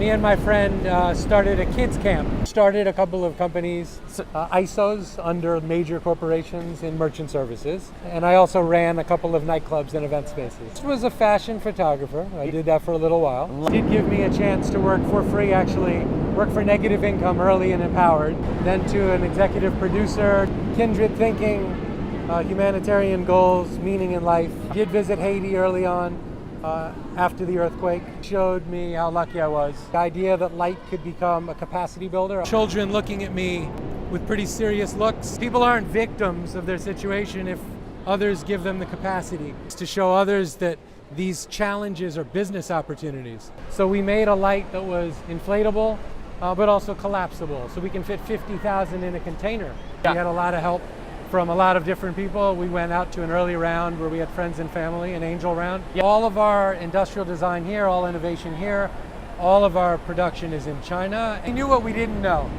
Me and my friend started a kids camp. Started a couple of companies, ISOs under major corporations in merchant services. And I also ran a couple of nightclubs and event spaces. I was a fashion photographer. I did that for a little while. It did give me a chance to work for free, actually. Work for negative income early in MPOWERED. Then to an executive producer, kindred thinking, humanitarian goals, meaning in life. Did visit Haiti early on. After the earthquake, showed me how lucky I was. The idea that light could become a capacity builder. Children looking at me with pretty serious looks. People aren't victims of their situation if others give them the capacity. It's to show others that these challenges are business opportunities. So we made a light that was inflatable, but also collapsible. So we can fit 50,000 in a container. We had a lot of help from a lot of different people. We went out to an early round where we had friends and family, an angel round. All of our industrial design here, all innovation here, all of our production is in China. We knew what we didn't know.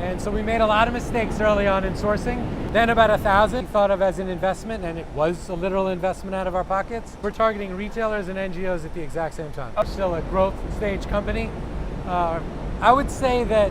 And so we made a lot of mistakes early on in sourcing. Then about 1,000 thought of as an investment, and it was a literal investment out of our pockets. We're targeting retailers and NGOs at the exact same time. Still a growth stage company. I would say that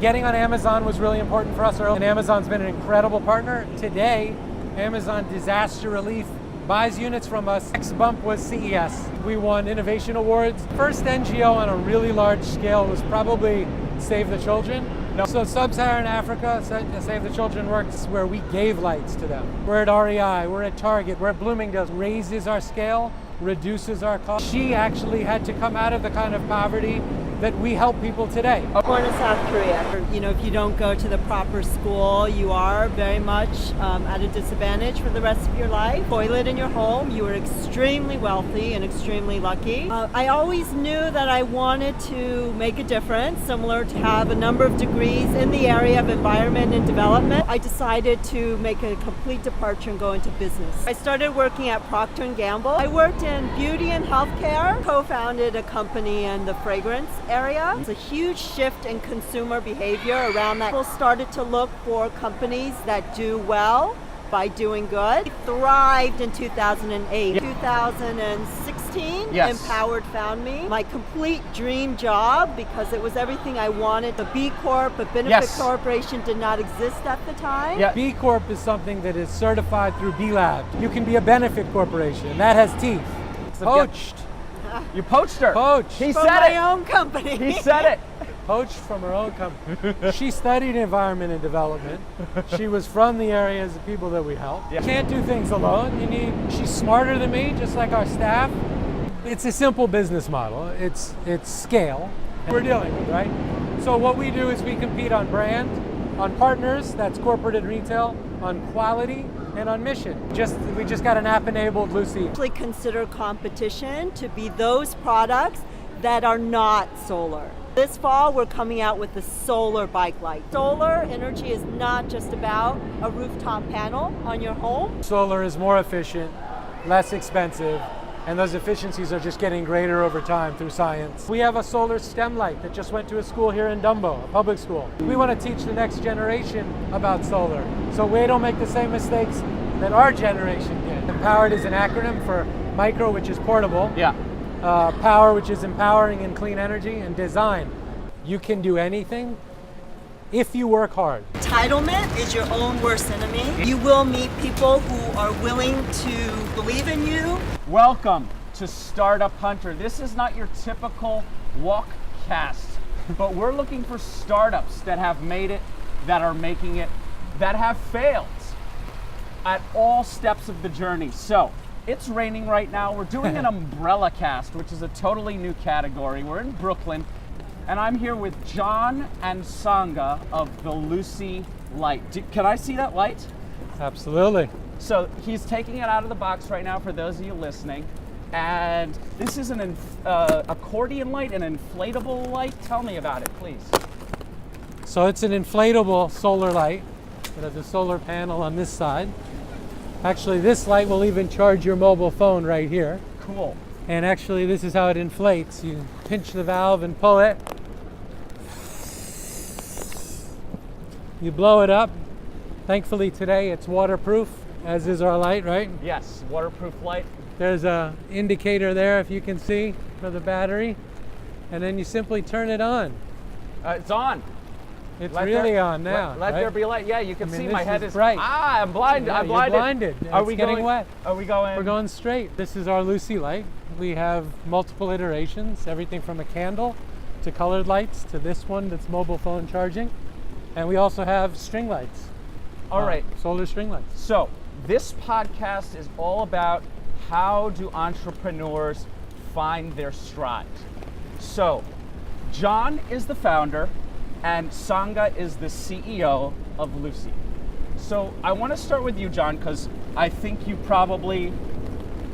getting on Amazon was really important for us early, and Amazon's been an incredible partner. Today, Amazon Disaster Relief buys units from us. Next bump was CES. We won innovation awards. First NGO on a really large scale was probably Save the Children. So Sub-Saharan Africa, Save the Children works where we gave lights to them. We're at REI, we're at Target, we're at Bloomingdale's. Raises our scale, reduces our cost. She actually had to come out of the kind of poverty that we help people today. Born in South Korea. You know, if you don't go to the proper school, you are very much at a disadvantage for the rest of your life. Toilet in your home, you are extremely wealthy and extremely lucky. I always knew that I wanted to make a difference, similar to have a number of degrees in the area of environment and development. I decided to make a complete departure and go into business. I started working at Procter & Gamble. I worked in beauty and healthcare, co-founded a company in the fragrance area. It's a huge shift in consumer behavior around that. People started to look for companies that do well by doing good. We thrived in 2008. 2016, MPOWERED found me. My complete dream job, because it was everything I wanted. The B Corp, a benefit corporation, did not exist at the time. B Corp is something that is certified through B Lab. You can be a benefit corporation. That has teeth. Poached. You poached her. Poached. He said it. From my own company. He said it. Poached from her own company. She studied environment and development. She was from the areas of people that we help. You can't do things alone. She's smarter than me, just like our staff. It's a simple business model. It's scale we're dealing with, right? So what we do is we compete on brand, on partners, that's corporate and retail, on quality, and on mission. We just got an app-enabled Luci. Actually consider competition to be those products that are not solar. This fall, we're coming out with the solar bike light. Solar energy is not just about a rooftop panel on your home. Solar is more efficient, less expensive, and those efficiencies are just getting greater over time through science. We have a solar STEM light that just went to a school here in Dumbo, a public school. We want to teach the next generation about solar, so we don't make the same mistakes that our generation did. MPOWERED is an acronym for micro, which is portable. Power, which is empowering and clean energy, and design. You can do anything if you work hard. Entitlement is your own worst enemy. You will meet people who are willing to believe in you. Welcome to Startup Hunter. This is not your typical walkcast, but we're looking for startups that have made it, that are making it, that have failed at all steps of the journey. So it's raining right now. We're doing an umbrella cast, which is a totally new category. We're in Brooklyn, and I'm here with John and Seungah of the Lucee Light. Can I see that light? Absolutely. So he's taking it out of the box right now for those of you listening. And this is an accordion light, an inflatable light. Tell me about it, please. So it's an inflatable solar light. It has a solar panel on this side. Actually, this light will even charge your mobile phone right here. Cool. And actually, this is how it inflates. You pinch the valve and pull it. You blow it up. Thankfully today it's waterproof, as is our light, right? Yes, waterproof light. There's a indicator there, if you can see, for the battery. and then you simply turn it on. It's on. It's Let really there- on now. Let right? there be light. Yeah, you can I mean, see my this head is is bright. Ah, I'm blind. Yeah, I'm you're blinded. blinded. Are It's we getting going? wet. Are we going? We're going straight. This is our Lucee Light. We have multiple iterations, everything from a candle to colored lights to this one that's mobile phone charging. And we also have string lights. All right. Solar string lights. So this podcast is all about how do entrepreneurs find their stride. So John is the founder and Seungah is the CEO of Luci. So I want to start with you, John, because I think you probably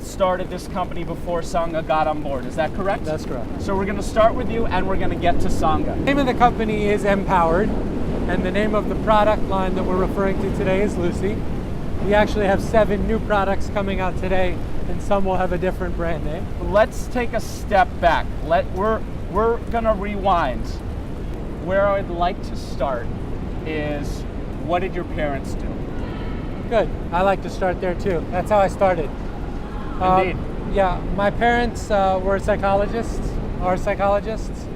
started this company before Seungah got on board. Is that correct? That's correct. So we're going to start with you and we're going to get to Seungah. The name of the company is MPOWERED, and the name of the product line that we're referring to today is Luci. We actually have 7 new products coming out today, and some will have a different brand name. Let's take a step back. We're going to rewind. Where I'd like to start is, what did your parents do? Good. I like to start there too. That's how I started. Indeed. Yeah, my parents were psychologists, are psychologists.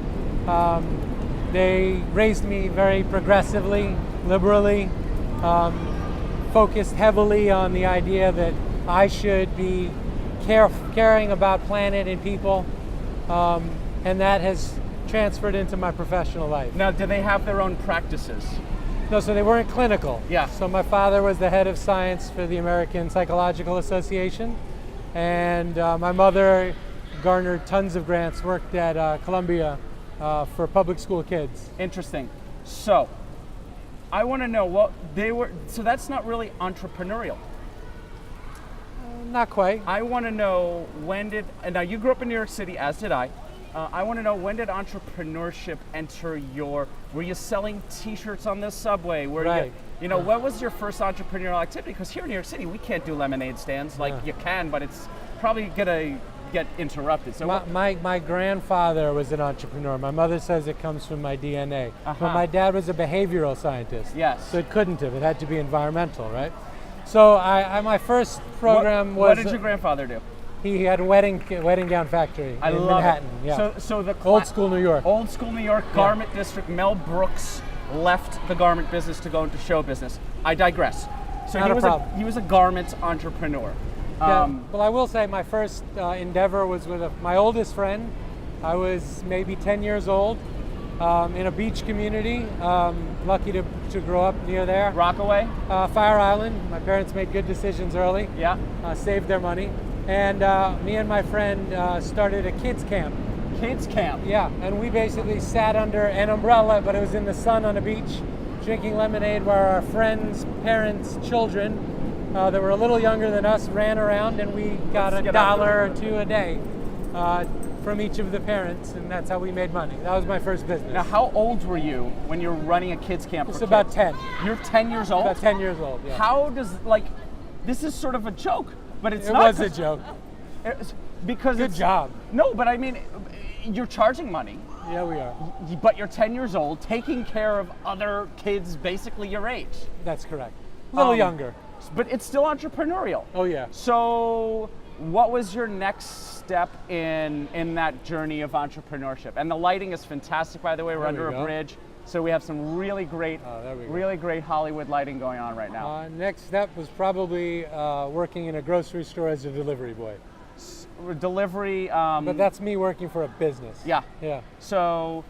They raised me very progressively, liberally, focused heavily on the idea that I should be caring about planet and people, and that has transferred into my professional life. Now, do they have their own practices? No, so they weren't clinical. Yeah. So my father was the head of science for the American Psychological Association, and my mother garnered tons of grants, worked at Columbia for public school kids. Interesting. So, I want to know what they were, so that's not really entrepreneurial. Not quite. I want to know and now you grew up in New York City, as did I. I want to know, when did entrepreneurship enter were you selling t-shirts on the subway? Right. You know, what was your first entrepreneurial activity? Because here in New York City, we can't do lemonade stands. Like, you can, but it's probably gonna get interrupted. So my grandfather was an entrepreneur. My mother says it comes from my DNA. But my dad was a behavioral scientist. Yes. So it couldn't have. It had to be environmental, right? So my first program was... What did your grandfather do? He had a wedding gown factory in Manhattan. It. Yeah. So the Old school New York. Old school New York, garment district. Mel Brooks left the garment business to go into show business. I digress. So he was a garment entrepreneur. Well, I will say my first endeavor was with my oldest friend. I was maybe 10 years old in a beach community. Lucky to grow up near there. Rockaway? Fire Island. My parents made good decisions early. Yeah. Saved their money. And me and my friend started a kids camp. Kids camp? Yeah, and we basically sat under an umbrella, but it was in the sun on a beach, drinking lemonade while our friends' parents' children that were a little younger than us ran around, and we got $1 or $2 a day from each of the parents, and that's how we made money. That was my first business. Now, how old were you when you were running a kids camp? It's about 10. You're 10 years old? About 10 years old, yeah. How does, this is sort of a joke, but it's not. It was a joke. Because Good job. No, but I mean, you're charging money. Yeah, we are. But you're 10 years old, taking care of other kids basically your age. That's correct. A little younger. But it's still entrepreneurial. Oh, yeah. So what was your next step in that journey of entrepreneurship? And the lighting is fantastic, by the way. We're under a bridge. So we have some really great Hollywood lighting going on right now. Next step was probably working in a grocery store as a delivery boy. Delivery. But that's me working for a business. Yeah. Yeah. So,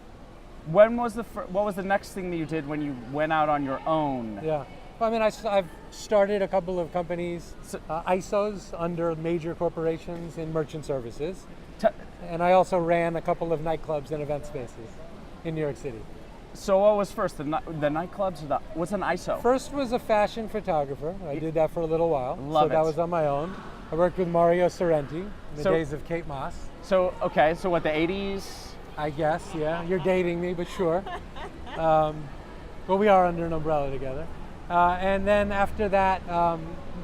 what was the next thing that you did when you went out on your own? Yeah. Well, I mean, I've started a couple of companies, ISOs under major corporations in merchant services, and I also ran a couple of nightclubs and event spaces in New York City. So what was first, the nightclubs or what's an ISO? First was a fashion photographer. I did that for a little while. Love it. That was on my own. I worked with Mario Sorrenti in the days of Kate Moss. So, okay, so what, the 80s? I guess, yeah. You're dating me, but sure. But we are under an umbrella together. And then after that,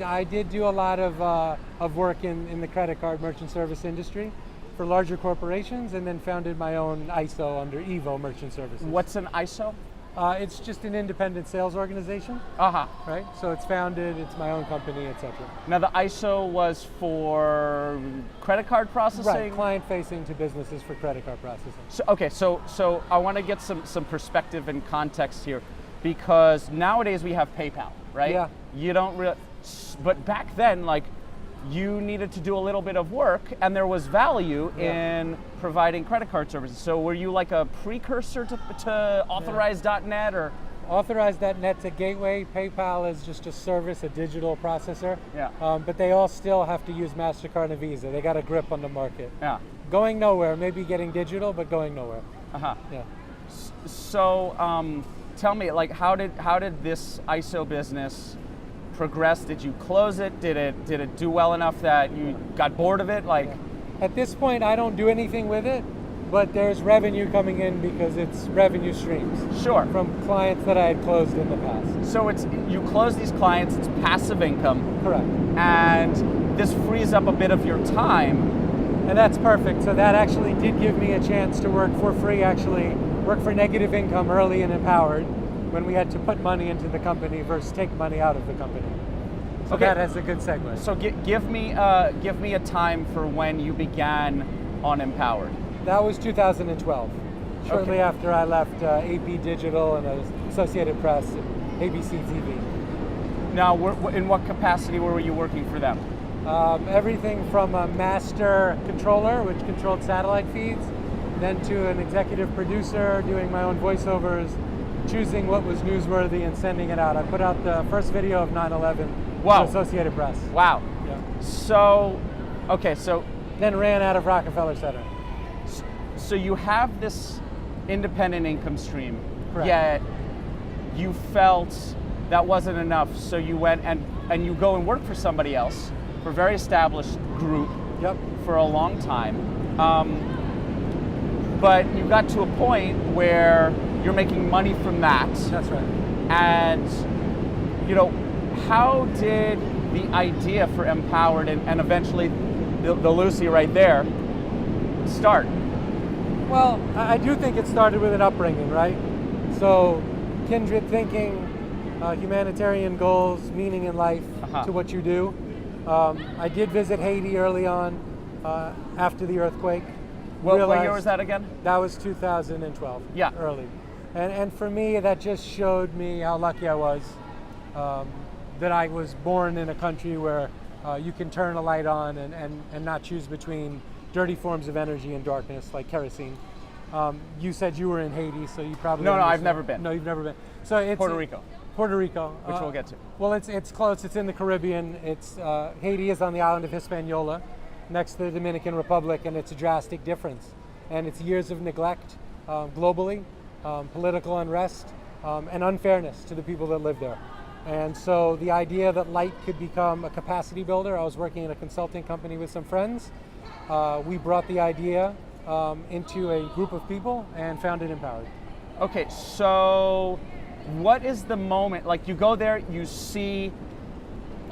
I did do a lot of work in the credit card merchant service industry for larger corporations, and then founded my own ISO under Evo Merchant Services. What's an ISO? It's just an independent sales organization, right? So it's founded, it's my own company, etc. Now the ISO was for credit card processing? Right, client-facing to businesses for credit card processing. So, okay, so I want to get some perspective and context here, because nowadays we have PayPal, right? Yeah. You don't really, but back then, like, you needed to do a little bit of work, and there was value in providing credit card services. So were you like a precursor to Authorize.net or? Authorize.net's a gateway. PayPal is just a service, a digital processor. Yeah. But they all still have to use MasterCard and Visa. They got a grip on the market. Yeah. Going nowhere, maybe getting digital, but going nowhere. Yeah. So tell me, like, how did this ISO business progress? Did you close it? Did it do well enough that you got bored of it? Like, at this point, I don't do anything with it, but there's revenue coming in because it's revenue streams. Sure. From clients that I had closed in the past. So it's, you close these clients, it's passive income. Correct. And this frees up a bit of your time. And that's perfect. So that actually did give me a chance to work for free, work for negative income early in Empowered, when we had to put money into the company versus take money out of the company. So that has a good segue. So give me a time for when you began on Empowered. That was 2012. Shortly after I left AP Digital and Associated Press, and ABC TV. Now, in what capacity were you working for them? Everything from a master controller, which controlled satellite feeds, then to an executive producer, doing my own voiceovers, choosing what was newsworthy and sending it out. I put out the first video of 9/11 to Associated Press. Wow. Yeah. So, okay, so then ran out of Rockefeller Center. So you have this independent income stream, Correct. Yet you felt that wasn't enough, so you went and you go and work for somebody else, for a very established group, for a long time. But you got to a point where you're making money from that. That's right. And, you know, how did the idea for Empowered and eventually the Luci right there start? Well, I do think it started with an upbringing, right? So, kindred thinking, humanitarian goals, meaning in life to what you do. I did visit Haiti early on, after the earthquake. What year was that again? That was 2012. Yeah. Early. And for me, that just showed me how lucky I was, that I was born in a country where you can turn a light on and not choose between dirty forms of energy and darkness, like kerosene. You said you were in Haiti, so you probably... No, I've never been. No, you've never been. So it's Puerto Rico. Puerto Rico. Which we'll get to. Well, it's close. It's in the Caribbean. It's Haiti is on the island of Hispaniola, next to the Dominican Republic, and it's a drastic difference. And it's years of neglect globally, political unrest, and unfairness to the people that live there. And so the idea that light could become a capacity builder, I was working in a consulting company with some friends. We brought the idea into a group of people and founded Empowered. Okay, so what is the moment, like you go there, you see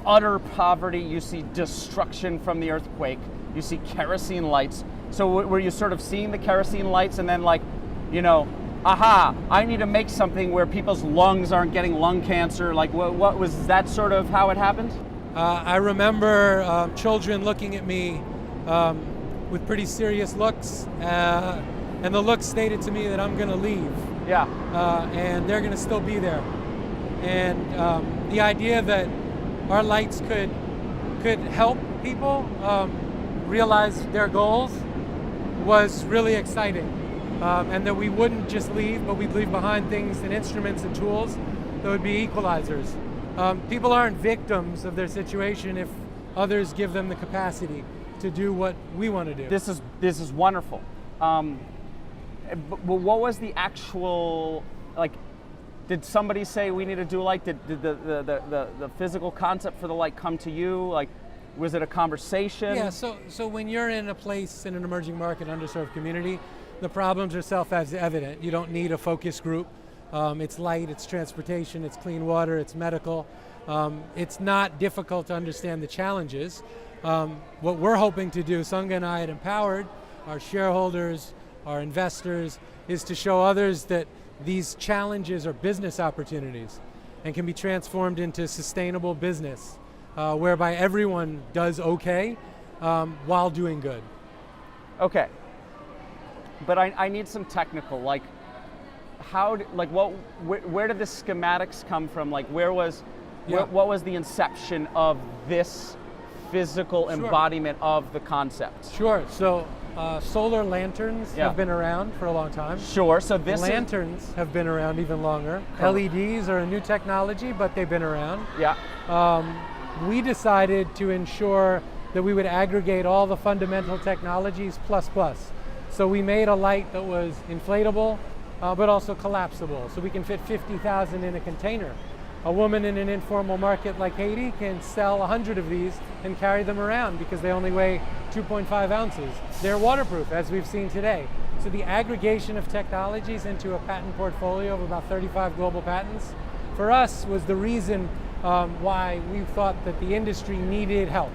utter poverty, you see destruction from the earthquake, you see kerosene lights. So were you sort of seeing the kerosene lights and then like, you know, aha, I need to make something where people's lungs aren't getting lung cancer? Like what was that sort of how it happened? I remember children looking at me with pretty serious looks, and the looks stated to me that I'm gonna leave. Yeah. And they're gonna still be there. And the idea that our lights could help people realize their goals was really exciting. And that we wouldn't just leave, but we'd leave behind things and instruments and tools that would be equalizers. People aren't victims of their situation if others give them the capacity to do what we want to do. This is wonderful. But what was the actual, like, did somebody say we need to do light? Did the physical concept for the light come to you? Like, was it a conversation? Yeah, so when you're in a place in an emerging market, underserved community, the problems are self-evident. You don't need a focus group. It's light, it's transportation, it's clean water, it's medical. It's not difficult to understand the challenges. What we're hoping to do, Seungah and I at MPOWERED, our shareholders, our investors, is to show others that these challenges are business opportunities and can be transformed into sustainable business, whereby everyone does okay while doing good. Okay. But I need some technical, like where did the schematics come from? Like what was the inception of this physical embodiment of the concept? Sure, so solar lanterns have been around for a long time. Sure, so lanterns have been around even longer. Correct. LEDs are a new technology, but they've been around. Yeah. We decided to ensure that we would aggregate all the fundamental technologies plus. So we made a light that was inflatable, but also collapsible. So we can fit 50,000 in a container. A woman in an informal market like Haiti can sell 100 of these and carry them around because they only weigh 2.5 ounces. They're waterproof, as we've seen today. So the aggregation of technologies into a patent portfolio of about 35 global patents, for us, was the reason why we thought that the industry needed help.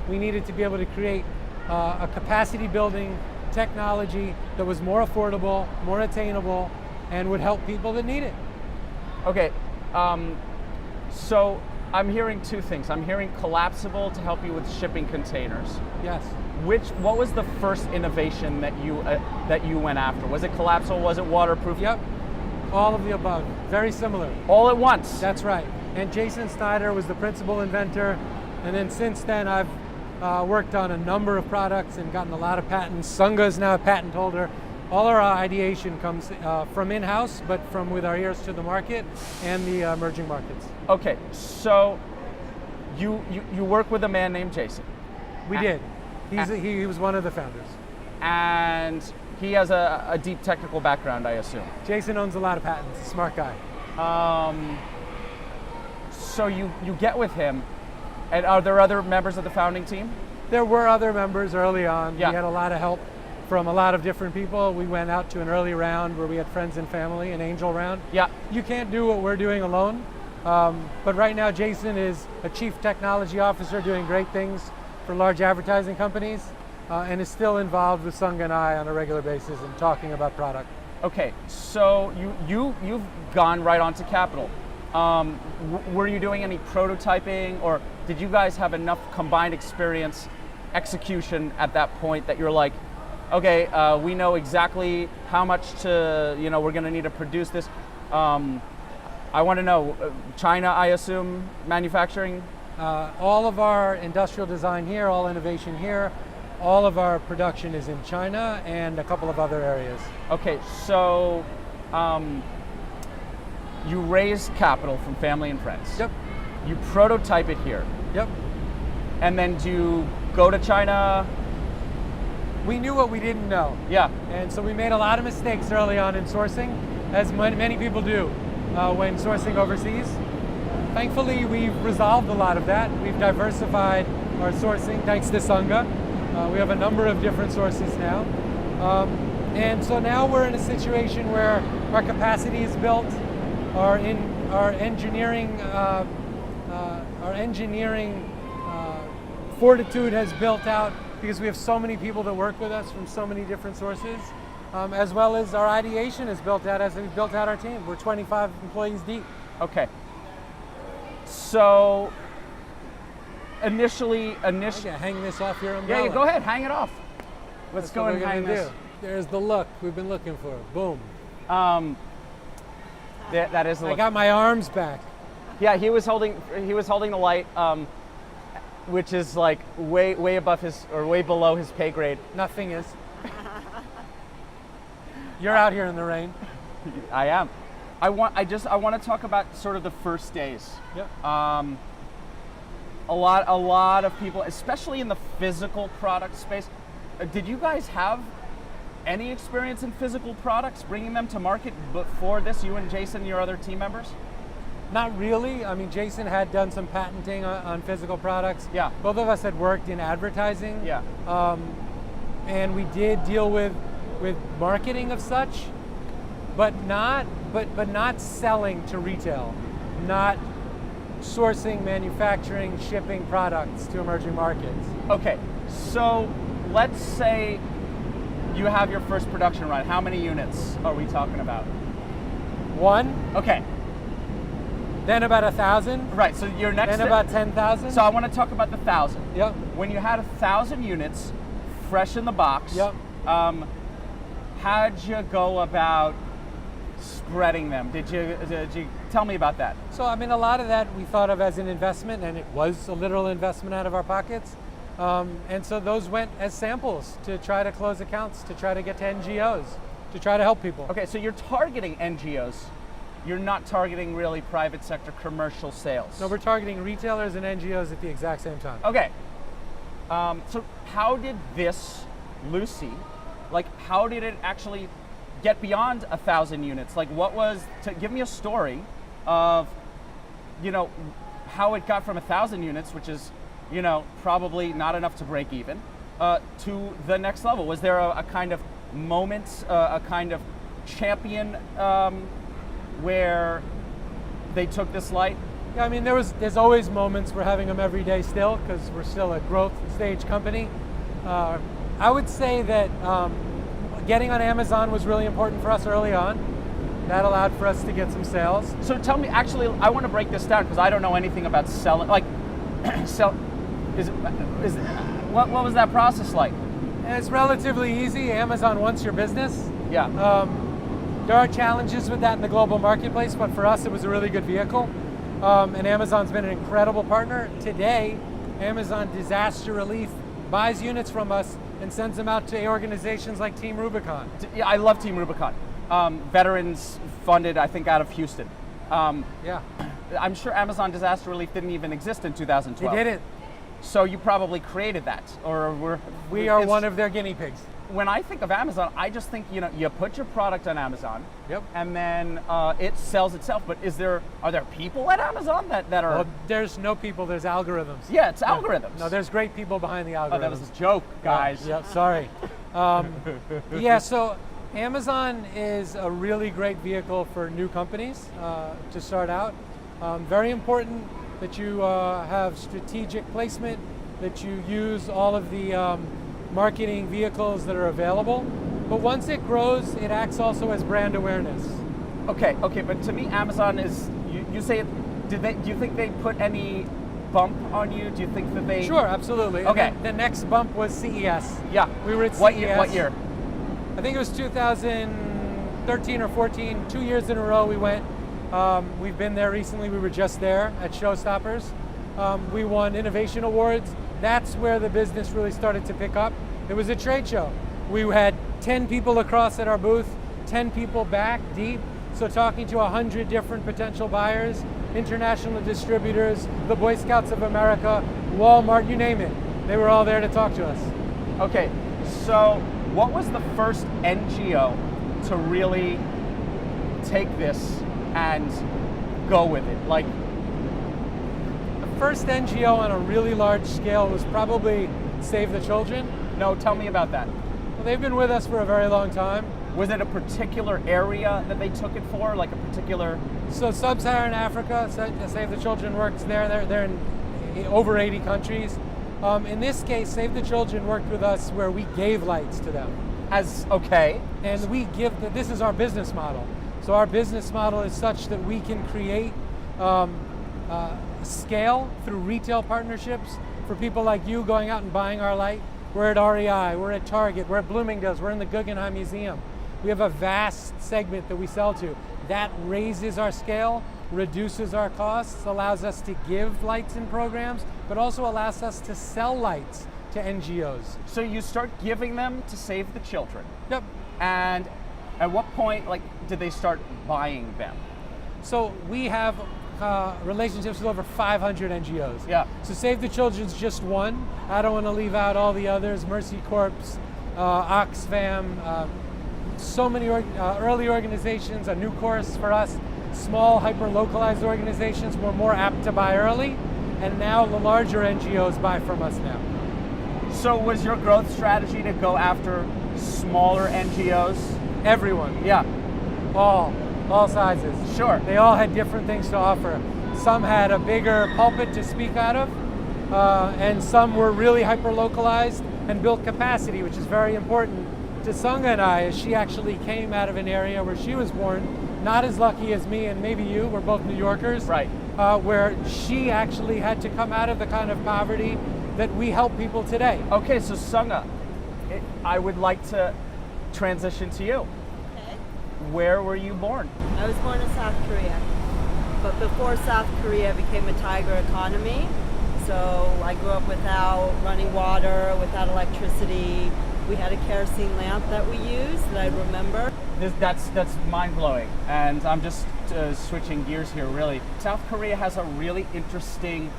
We needed to be able to create a capacity building technology that was more affordable, more attainable, and would help people that need it. Okay, so I'm hearing two things. I'm hearing collapsible to help you with shipping containers. Yes. What was the first innovation that you went after? Was it collapsible? Was it waterproof? Yep, all of the above. Very similar. All at once? That's right. And Jason Snyder was the principal inventor, and then since then I've worked on a number of products and gotten a lot of patents. Seungah is now a patent holder. All our ideation comes from in-house, but from with our ears to the market and the emerging markets. Okay, so you work with a man named Jason. We did. He was one of the founders. And he has a deep technical background, I assume. Jason owns a lot of patents, a smart guy. So you get with him, and are there other members of the founding team? There were other members early on. Yeah. We had a lot of help from a lot of different people. We went out to an early round where we had friends and family, an angel round. Yeah. You can't do what we're doing alone. But right now Jason is a chief technology officer doing great things for large advertising companies and is still involved with Seungah and I on a regular basis and talking about product. Okay, so you've gone right onto capital. Were you doing any prototyping, or did you guys have enough combined experience, execution at that point that you're like, okay, we know exactly how much we're going to need to produce this. I want to know, China, I assume, manufacturing? All of our industrial design here, all innovation here, all of our production is in China and a couple of other areas. Okay, so you raise capital from family and friends. Yep. You prototype it here. Yep. And then do you go to China? We knew what we didn't know. Yeah. And so we made a lot of mistakes early on in sourcing, as many people do when sourcing overseas. Thankfully, we've resolved a lot of that. We've diversified our sourcing thanks to Seungah. We have a number of different sources now. And so now we're in a situation where our capacity is built, our engineering fortitude has built out because we have so many people that work with us from so many different sources, as well as our ideation is built out as we've built out our team. We're 25 employees deep. Okay. So initially, hang this off your umbrella. Yeah, go ahead, hang it off. Let's go and hang this. There's the look we've been looking for. Boom. That is the look. I got my arms back. Yeah, he was holding the light, which is like way above way below his pay grade. Nothing is. You're out here in the rain. I am. I want to talk about sort of the first days. Yep. A lot of people, especially in the physical product space. Did you guys have any experience in physical products, bringing them to market before this? You and Jason, your other team members? Not really. I mean, Jason had done some patenting on physical products. Yeah. Both of us had worked in advertising. Yeah. And we did deal with marketing of such, but not selling to retail, not sourcing, manufacturing, shipping products to emerging markets. Okay, so let's say you have your first production run. How many units are we talking about? 1, Okay, then about 1,000, right. So your next. then about 10,000. So I want to talk about the 1,000. Yep. When you had 1,000 units, fresh in the box. Yep. How'd you go about spreading them? Did you tell me about that? So I mean, a lot of that we thought of as an investment, and it was a literal investment out of our pockets. And so those went as samples to try to close accounts, to try to get to NGOs, to try to help people. Okay, so you're targeting NGOs. You're not targeting really private sector commercial sales. No, we're targeting retailers and NGOs at the exact same time. Okay. So how did this, Luci, like how did it actually get beyond 1,000 units? Like what was, give me a story of, you know, how it got from 1,000 units, which is, you know, probably not enough to break even, to the next level. Was there a kind of moment, a kind of champion where they took this light? Yeah, I mean, there's always moments. We're having them every day still because we're still a growth stage company. I would say that getting on Amazon was really important for us early on. That allowed for us to get some sales. So tell me, actually, I want to break this down because I don't know anything about selling. Like, what was that process like? It's relatively easy. Amazon wants your business. Yeah. There are challenges with that in the global marketplace, but for us, it was a really good vehicle. And Amazon's been an incredible partner. Today, Amazon Disaster Relief buys units from us and sends them out to organizations like Team Rubicon. Yeah, I love Team Rubicon. Veterans funded, I think, out of Houston. Yeah. I'm sure Amazon Disaster Relief didn't even exist in 2012. They didn't. So you probably created that, or We are one of their guinea pigs. When I think of Amazon, I just think, you know, you put your product on Amazon, Yep. and then it sells itself. But are there people at Amazon that are? Well, there's no people, there's algorithms. Yeah, it's algorithms. No, there's great people behind the algorithms. Oh, that was a joke, guys. Yeah, sorry. Yeah, so Amazon is a really great vehicle for new companies to start out. Very important that you have strategic placement, that you use all of the marketing vehicles that are available. But once it grows, it acts also as brand awareness. Okay, but to me, Amazon is. You say, do you think they put any bump on you? Do you think that they? Sure, absolutely. Okay. And the next bump was CES. Yeah. We were at What CES. year? What year? I think it was 2013 or 14. 2 years in a row we went. We've been there recently. We were just there at Showstoppers. We won innovation awards. That's where the business really started to pick up. It was a trade show. We had 10 people across at our booth, 10 people back deep. So talking to 100 different potential buyers, international distributors, the Boy Scouts of America, Walmart, you name it. They were all there to talk to us. Okay, so what was the first NGO to really take this and go with it? Like, the first NGO on a really large scale was probably Save the Children. no, tell me about that. Well, they've been with us for a very long time. Was it a particular area that they took it for, like a particular? So Sub-Saharan Africa, Save the Children works there. They're in over 80 countries. In this case, Save the Children worked with us where we gave lights to them. Okay. And we give, this is our business model. So our business model is such that we can create scale through retail partnerships for people like you going out and buying our light. We're at REI, we're at Target, we're at Bloomingdale's, we're in the Guggenheim Museum. We have a vast segment that we sell to. That raises our scale, reduces our costs, allows us to give lights and programs, but also allows us to sell lights to NGOs. So you start giving them to Save the Children. Yep. And at what point, like, did they start buying them? So we have relationships with over 500 NGOs. Yeah. So Save the Children's just one. I don't want to leave out all the others, Mercy Corps, Oxfam, so many early organizations, a new course for us, small hyper-localized organizations were more apt to buy early, and now the larger NGOs buy from us now. So was your growth strategy to go after smaller NGOs? Everyone. Yeah. All sizes. Sure. They all had different things to offer. Some had a bigger pulpit to speak out of, and some were really hyper-localized and built capacity, which is very important to Seungah and I, as she actually came out of an area where she was born not as lucky as me and maybe you. We're both New Yorkers. Right. Where she actually had to come out of the kind of poverty that we help people today. Okay, so Seungah, I would like to transition to you. Okay. Where were you born? I was born in South Korea, but before South Korea became a tiger economy, so I grew up without running water, without electricity. We had a kerosene lamp that we used that I remember. That's mind-blowing, and I'm just switching gears here, really. South Korea has a really interesting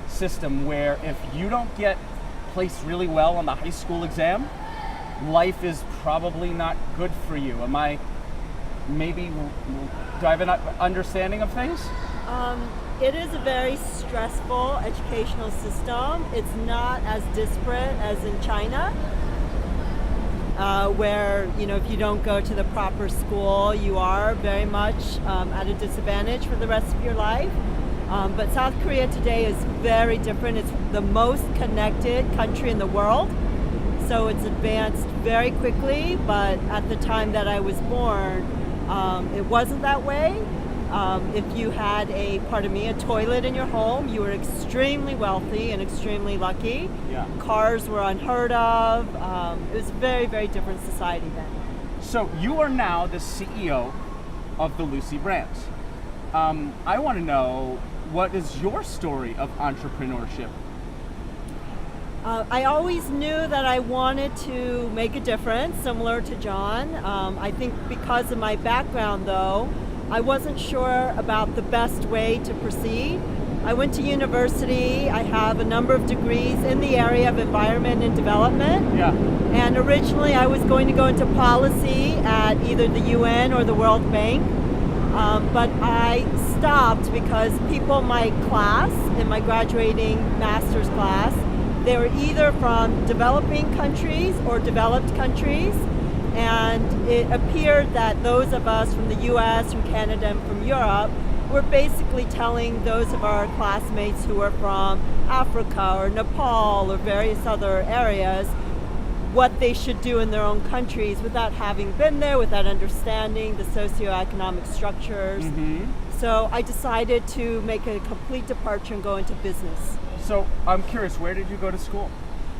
system where if you don't get placed really well on the high school exam, life is probably not good for you. Do I have an understanding of things? It is a very stressful educational system. It's not as disparate as in China, where if you don't go to the proper school, you are very much at a disadvantage for the rest of your life. But South Korea today is very different. It's the most connected country in the world. So it's advanced very quickly, but at the time that I was born, it wasn't that way. If you had a toilet in your home, you were extremely wealthy and extremely lucky. Yeah. Cars were unheard of. It was a very, very different society then. So you are now the CEO of the Luci brand. I want to know, what is your story of entrepreneurship? I always knew that I wanted to make a difference, similar to John. I think because of my background, though, I wasn't sure about the best way to proceed. I went to university. I have a number of degrees in the area of environment and development. Yeah. And originally I was going to go into policy at either the UN or the World Bank. But I stopped because people in my class, in my graduating master's class, they were either from developing countries or developed countries. And it appeared that those of us from the US, from Canada, and from Europe were basically telling those of our classmates who were from Africa or Nepal or various other areas what they should do in their own countries without having been there, without understanding the socioeconomic structures. Mm-hmm. So I decided to make a complete departure and go into business. So I'm curious, where did you go to school?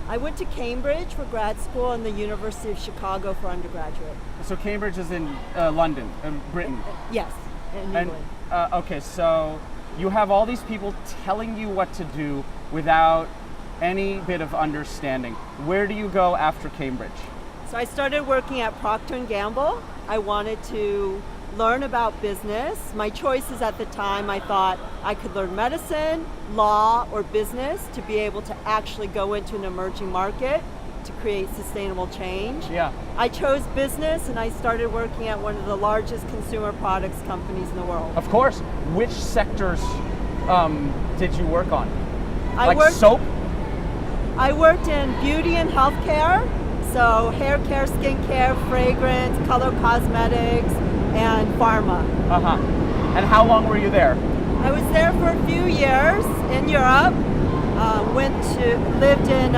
I went to Cambridge for grad school and the University of Chicago for undergraduate. So Cambridge is in London, Britain. Yes, in And England. okay, so you have all these people telling you what to do without any bit of understanding. Where do you go after Cambridge? So I started working at Procter & Gamble. I wanted to learn about business. My choices at the time, I thought I could learn medicine, law, or business to be able to actually go into an emerging market to create sustainable change. Yeah. I chose business and I started working at one of the largest consumer products companies in the world. Of course. Which sectors did you work on? Soap? I worked in beauty and healthcare, so hair care, skincare, fragrance, color cosmetics, and pharma. Uh-huh. And how long were you there? I was there for a few years in Europe. Lived in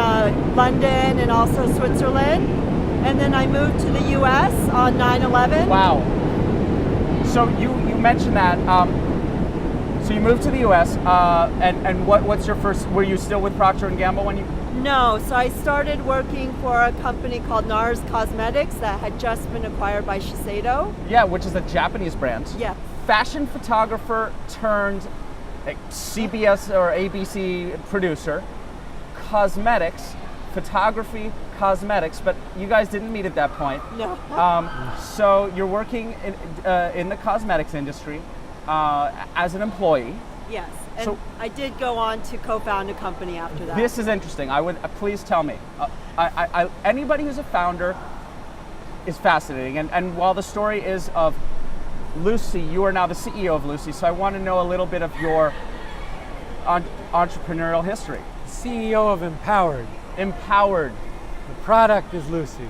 London and also Switzerland, and then I moved to the U.S. on 9/11. Wow. So you mentioned that. So you moved to the U.S. And what's your first? Were you still with Procter & Gamble when you? No, so I started working for a company called NARS Cosmetics that had just been acquired by Shiseido. Yeah, which is a Japanese brand. Yeah. Fashion photographer turned CBS or ABC producer, cosmetics, photography, cosmetics, but you guys didn't meet at that point. No. So you're working in the cosmetics industry as an employee. Yes, and So- I did go on to co-found a company after that. This is interesting. I would please tell me. Anybody who's a founder is fascinating, and while the story is of Luci, you are now the CEO of Luci, so I want to know a little bit of your entrepreneurial history. CEO of MPOWERED. MPOWERED. The product is Lucy.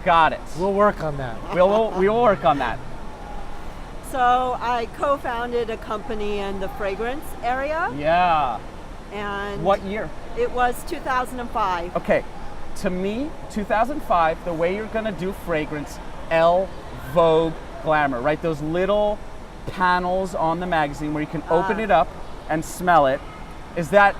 Got it. We'll work on that. We will work on that. So I co-founded a company in the fragrance area, Yeah. and What year? it was 2005. Okay. To me, 2005, the way you're going to do fragrance, Elle, Vogue, glamour, right? Those little panels on the magazine where you can open it up and smell it. Is that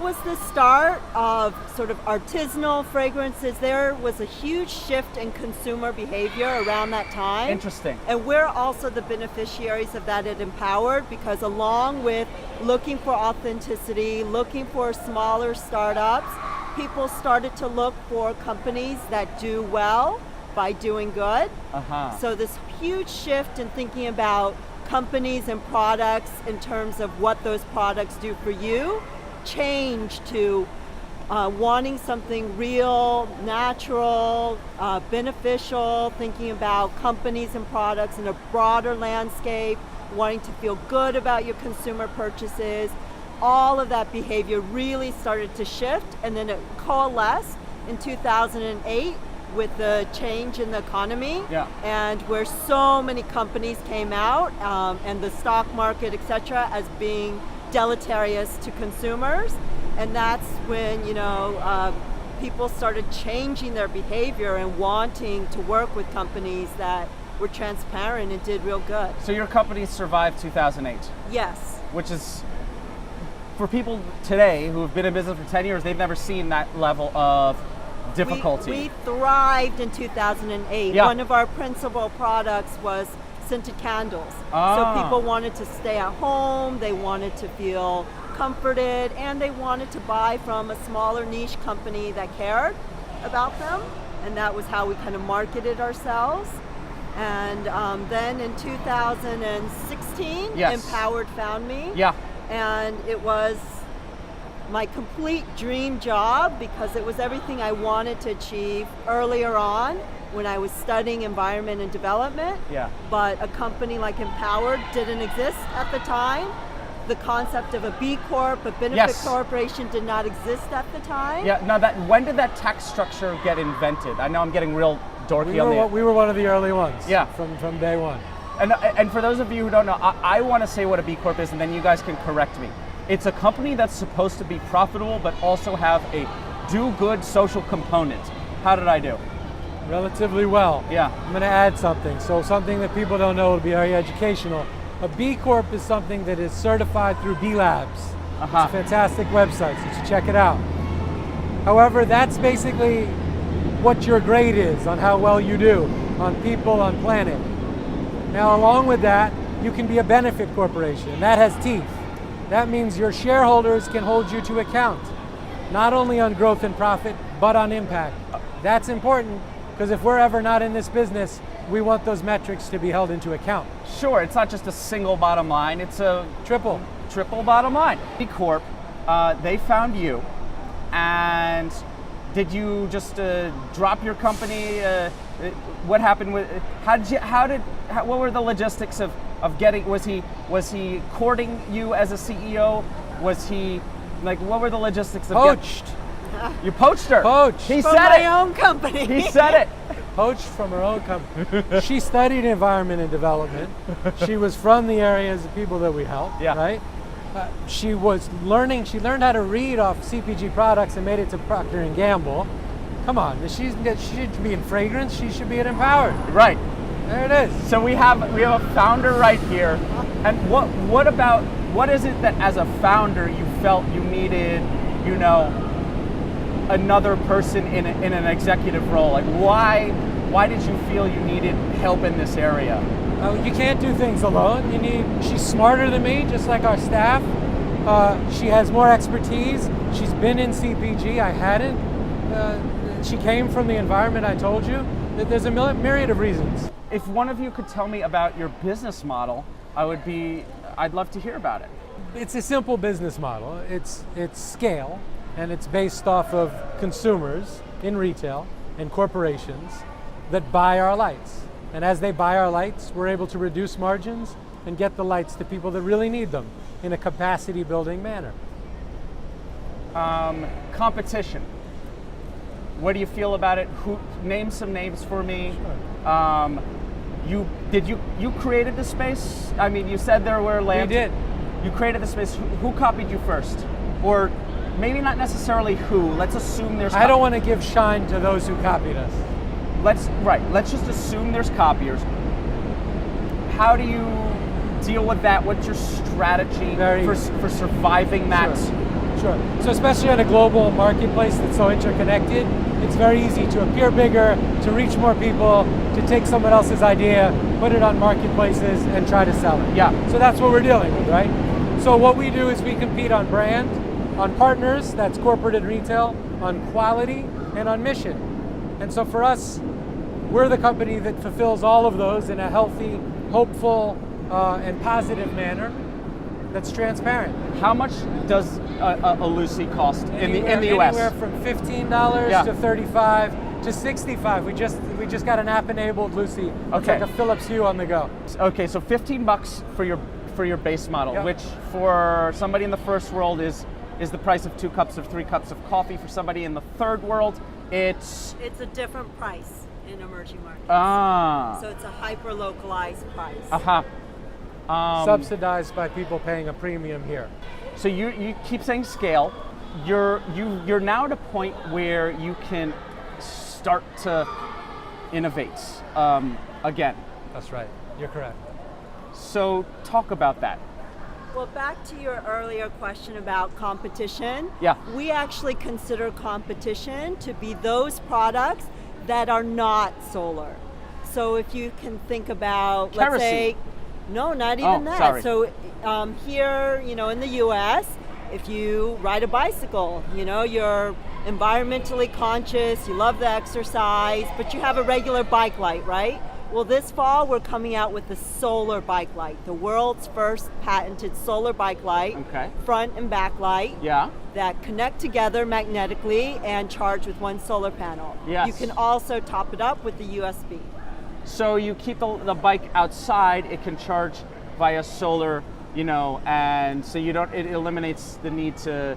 was the start of sort of artisanal fragrances. There was a huge shift in consumer behavior around that time. interesting? And we're also the beneficiaries of that at Empowered, because along with looking for authenticity, looking for smaller startups, people started to look for companies that do well by doing good. So this huge shift in thinking about companies and products in terms of what those products do for you changed to wanting something real, natural, beneficial, thinking about companies and products in a broader landscape, wanting to feel good about your consumer purchases. All of that behavior really started to shift, and then it coalesced in 2008 with the change in the economy, and where so many companies came out, and the stock market, etc., as being deleterious to consumers. And that's when, you know, people started changing their behavior and wanting to work with companies that were transparent and did real good. So your company survived 2008. Yes. Which is, for people today who have been in business for 10 years, they've never seen that level of difficulty. We thrived in 2008. Yeah. One of our principal products was scented candles. So people wanted to stay at home, they wanted to feel comforted, and they wanted to buy from a smaller niche company that cared about them. And that was how we kind of marketed ourselves. And then in 2016, Empowered found me. And it was my complete dream job, because it was everything I wanted to achieve earlier on when I was studying environment and development. But a company like Empowered didn't exist at the time. The concept of a B Corp, a benefit corporation, did not exist at the time. Now when did that tax structure get invented? I know I'm getting real dorky on the... We were one of the early ones. Yeah. From day one. And for those of you who don't know, I want to say what a B Corp is, and then you guys can correct me. It's a company that's supposed to be profitable, but also have a do-good social component. How did I do? Relatively well. I'm going to add something. So something that people don't know will be very educational. A B Corp is something that is certified through B Labs. It's a fantastic website, so you should check it out. However, that's basically what your grade is on how well you do on people, on planet. Now, along with that, you can be a benefit corporation, and that has teeth. That means your shareholders can hold you to account, not only on growth and profit, but on impact. That's important, because if we're ever not in this business, we want those metrics to be held into account. Sure, it's not just a single bottom line, it's a triple bottom line. B Corp, they found you, and did you just drop your company? What happened with? What were the logistics of getting? Was he courting you as a CEO? Was he like? What were the logistics of poached? You poached her. Poached. He from said my it. own company. He said it. Poached from her own company. She studied environment and development. She was from the areas of people that we help. Right. She learned how to read off CPG products and made it to Procter & Gamble. Come on, she should be in fragrance, she should be at Empowered. Right. There it is. So we have a founder right here. And what is it that as a founder you felt you needed, you know, another person in an executive role? Like why did you feel you needed help in this area? You can't do things alone. She's smarter than me, just like our staff. She has more expertise. She's been in CPG, I hadn't. She came from the environment, I told you. There's a myriad of reasons. If one of you could tell me about your business model, I'd love to hear about it. It's a simple business model. It's scale, and it's based off of consumers in retail and corporations that buy our lights. And as they buy our lights, we're able to reduce margins and get the lights to people that really need them in a capacity building manner. Competition. What do you feel about it? Name some names for me. Sure. You created the space? I mean, you said there were lamps. We did. You created the space. Who copied you first? Or maybe not necessarily who. Let's assume there's... I don't want to give shine to those who copied us. let's just assume there's copiers. How do you deal with that? What's your strategy for surviving that? Sure. So especially on a global marketplace that's so interconnected, it's very easy to appear bigger, to reach more people, to take someone else's idea, put it on marketplaces, and try to sell it. Yeah. So that's what we're dealing with, right? So what we do is we compete on brand, on partners, that's corporate and retail, on quality, and on mission. And so for us, we're the company that fulfills all of those in a healthy, hopeful, and positive manner that's transparent. How much does a Luci cost in the US? Anywhere from $15 to $35 to $65. We just got an app-enabled Luci. It's like a Philips Hue on the go. Okay, so $15 for your base model, which for somebody in the first world is the price of 2 cups or 3 cups of coffee. For somebody in the third world, it's a different price in emerging markets. So it's a hyper-localized price. Subsidized by people paying a premium here. So you keep saying scale. You're now at a point where you can start to innovate again. That's right. You're correct. So talk about that. Well, back to your earlier question about competition. Yeah. We actually consider competition to be those products that are not solar. So if you can think about, Kerosene. let's say, no, not even that. Sorry. So here, in the US, if you ride a bicycle, you're environmentally conscious, you love the exercise, but you have a regular bike light, right? Well, this fall, we're coming out with the solar bike light, the world's first patented solar bike light, front and back light, that connect together magnetically and charge with one solar panel. Yes. You can also top it up with the USB. So you keep the bike outside, it can charge via solar, and so it eliminates the need to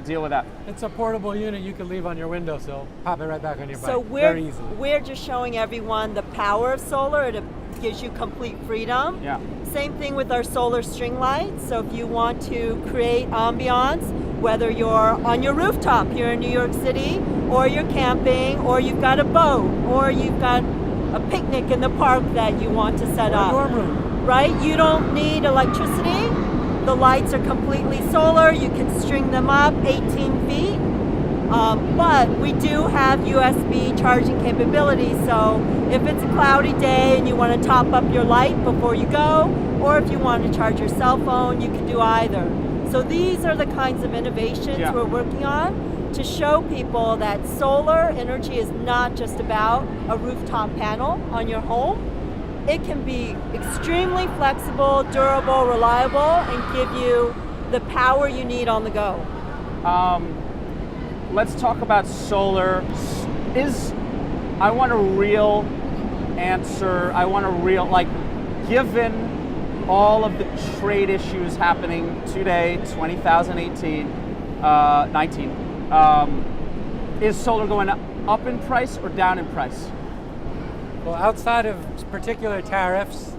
deal with that. It's a portable unit you can leave on your windowsill, pop it right back on your bike. So very easily. We're just showing everyone the power of solar. It gives you complete freedom. Yeah. Same thing with our solar string lights. So if you want to create ambiance, whether you're on your rooftop here in New York City, or you're camping, or you've got a boat, or you've got a picnic in the park that you want to set up. Dorm room. Right? You don't need electricity. The lights are completely solar. You can string them up 18 feet. But we do have USB charging capability. So if it's a cloudy day and you want to top up your light before you go, or if you want to charge your cell phone, you can do either. So these are the kinds of innovations we're working on to show people that solar energy is not just about a rooftop panel on your home. It can be extremely flexible, durable, reliable, and give you the power you need on the go. Let's talk about solar. I want a real answer. I want a real, given all of the trade issues happening today, 2018, 19, is solar going up in price or down in price? Well, outside of particular tariffs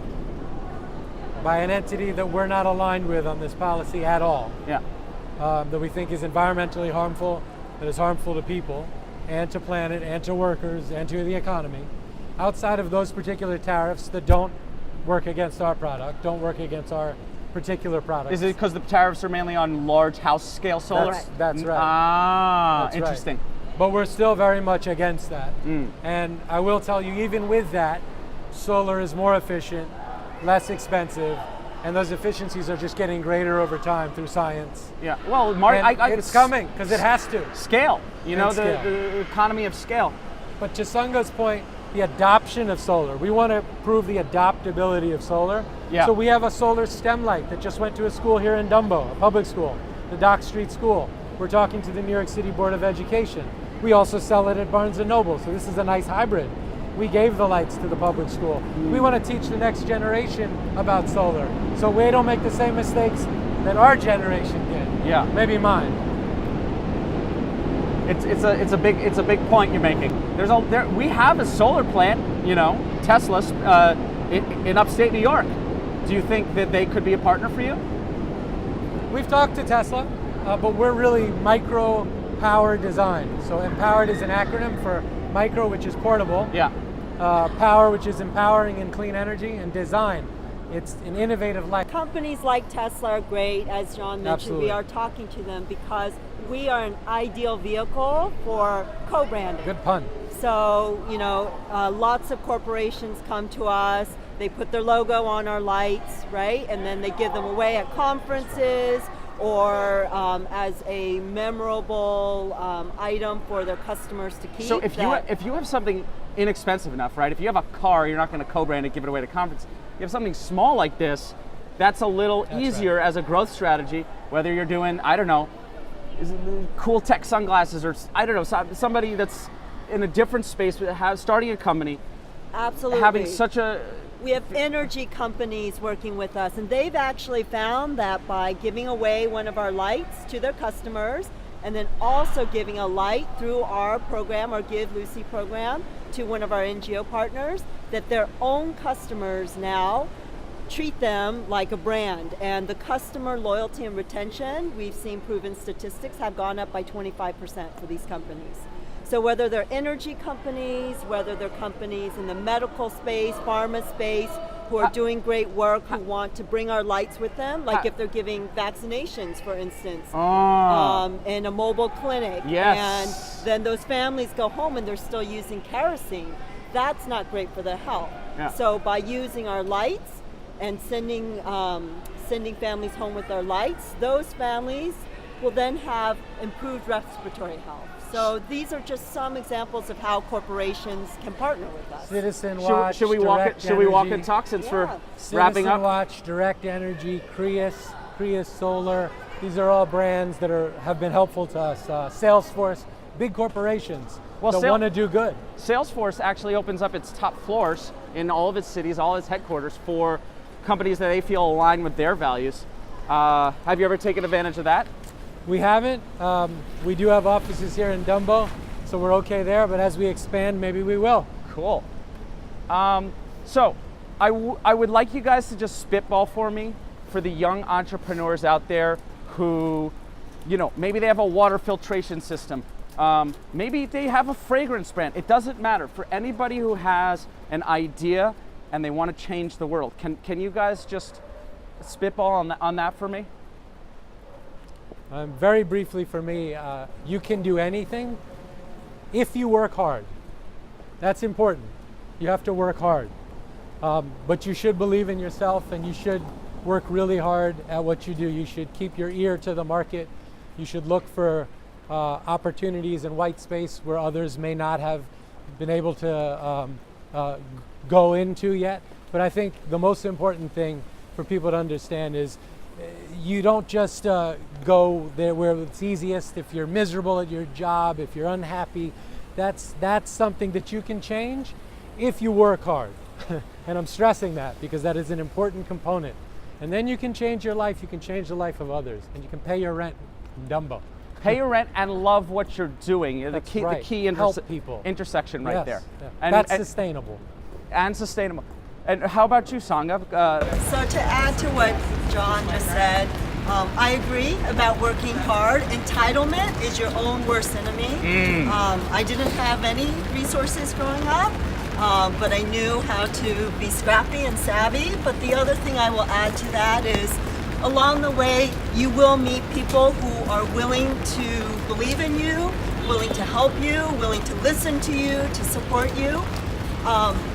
by an entity that we're not aligned with on this policy at all, that we think is environmentally harmful, that is harmful to people and to planet and to workers and to the economy, outside of those particular tariffs that don't work against our product, don't work against our particular product. Is it because the tariffs are mainly on large house scale solar? That's right. That's interesting. Right. But we're still very much against that. And I will tell you, even with that, solar is more efficient, less expensive, and those efficiencies are just getting greater over time through science. Yeah, well, it's coming, because it has to. Scale, the economy of scale. But to Seungh's point, the adoption of solar, we want to prove the adoptability of solar. Yeah. So we have a solar STEM light that just went to a school here in Dumbo, a public school, the Dock Street School. We're talking to the New York City Board of Education. We also sell it at Barnes & Noble, so this is a nice hybrid. We gave the lights to the public school. We want to teach the next generation about solar, so we don't make the same mistakes that our generation did. Yeah. Maybe mine. It's a big point you're making. We have a solar plant, Tesla's in upstate New York. Do you think that they could be a partner for you? We've talked to Tesla, but we're really micro power design. So MPOWERED is an acronym for micro, which is portable. Yeah. Power, which is empowering and clean energy, and design. It's an innovative life. Companies like Tesla are great, as John mentioned. Absolutely. We are talking to them because we are an ideal vehicle for co-branding. Good pun. So, lots of corporations come to us, they put their logo on our lights, right? And then they give them away at conferences or as a memorable item for their customers to keep. So if you have something inexpensive enough, right? If you have a car, you're not going to co-brand it, give it away at a conference. You have something small like this, that's a little easier as a growth strategy, whether you're doing, I don't know, cool tech sunglasses, or I don't know, somebody that's in a different space, starting a company. Absolutely. Having such a... We have energy companies working with us, and they've actually found that by giving away one of our lights to their customers, and then also giving a light through our program, our Give Lucy program, to one of our NGO partners, that their own customers now treat them like a brand. And the customer loyalty and retention, we've seen proven statistics, have gone up by 25% for these companies. So whether they're energy companies, whether they're companies in the medical space, pharma space, who are doing great work, who want to bring our lights with them, like if they're giving vaccinations, for instance, in a mobile clinic, and then those families go home and they're still using kerosene, that's not great for their health. So by using our lights and sending families home with our lights, those families will then have improved respiratory health. So these are just some examples of how corporations can partner with us. Citizen Watch, should we walk and talk since we're wrapping up? Citizen Watch, Direct Energy, Creus Solar. These are all brands that have been helpful to us. Salesforce, big corporations that want to do good. Salesforce actually opens up its top floors in all of its cities, all its headquarters, for companies that they feel align with their values. Have you ever taken advantage of that? We haven't. We do have offices here in Dumbo, so we're okay there, but as we expand, maybe we will. Cool. So I would like you guys to just spitball for me for the young entrepreneurs out there who, maybe they have a water filtration system. Maybe they have a fragrance brand. It doesn't matter. For anybody who has an idea and they want to change the world, can you guys just spitball on that for me? Very briefly for me, you can do anything if you work hard. That's important. You have to work hard. But you should believe in yourself, and you should work really hard at what you do. You should keep your ear to the market. You should look for opportunities in white space where others may not have been able to go into yet. But I think the most important thing for people to understand is you don't just go there where it's easiest. If you're miserable at your job, if you're unhappy, that's something that you can change if you work hard. And I'm stressing that because that is an important component. And then you can change your life, you can change the life of others, and you can pay your rent in Dumbo. Pay your rent and love what you're doing. That's the key help people. Intersection right there. Yeah. And that's sustainable. And sustainable. And how about you, Seungah? So to add to what John just said, I agree about working hard. Entitlement is your own worst enemy. I didn't have any resources growing up, but I knew how to be scrappy and savvy. But the other thing I will add to that is, along the way, you will meet people who are willing to believe in you, willing to help you, willing to listen to you, to support you.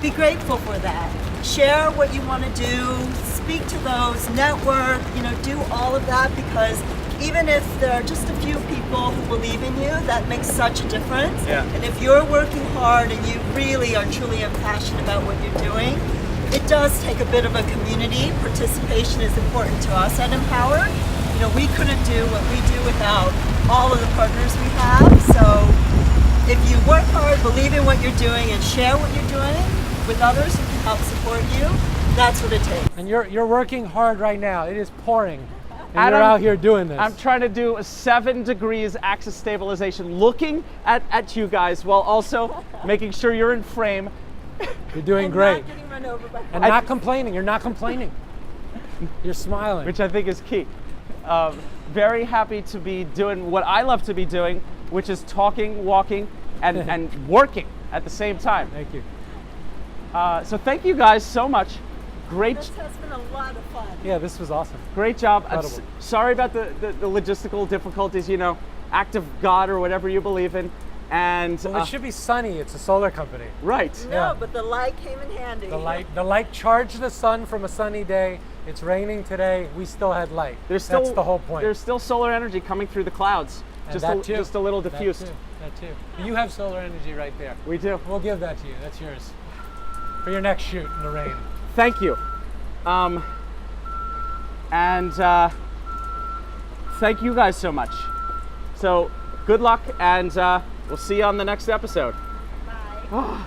Be grateful for that. Share what you want to do, speak to those, network, do all of that, because even if there are just a few people who believe in you, that makes such a difference. And if you're working hard and you really are truly passionate about what you're doing, it does take a bit of a community. Participation is important to us at Empowered. We couldn't do what we do without all of the partners we have. So if you work hard, believe in what you're doing, and share what you're doing with others who can help support you, that's what it takes. And you're working hard right now. It is pouring. And Adam, you're out here doing this. I'm trying to do a 7 degrees axis stabilization, looking at you guys while also making sure you're in frame. You're doing great. Not getting run over by And not complaining. You're not complaining. You're smiling. Which I think is key. Very happy to be doing what I love to be doing, which is talking, walking, and working at the same time. Thank you. So thank you guys so much. Great, This has been a lot of fun. Yeah, this was awesome. great job. Incredible. Sorry about the logistical difficulties, you know, act of God or whatever you believe in. And Well, it should be sunny. It's a solar company. right. No, Yeah. but the light came in handy. The light charged the sun from a sunny day. It's raining today. We still had light. There's still, That's the whole point. There's still solar energy coming through the clouds. And Just that too. just a little That diffused. too. That too. You have solar energy right there. We do. We'll give that to you. That's yours. For your next shoot in the rain. Thank you. And thank you guys so much. So good luck, and we'll see you on the next episode. Bye.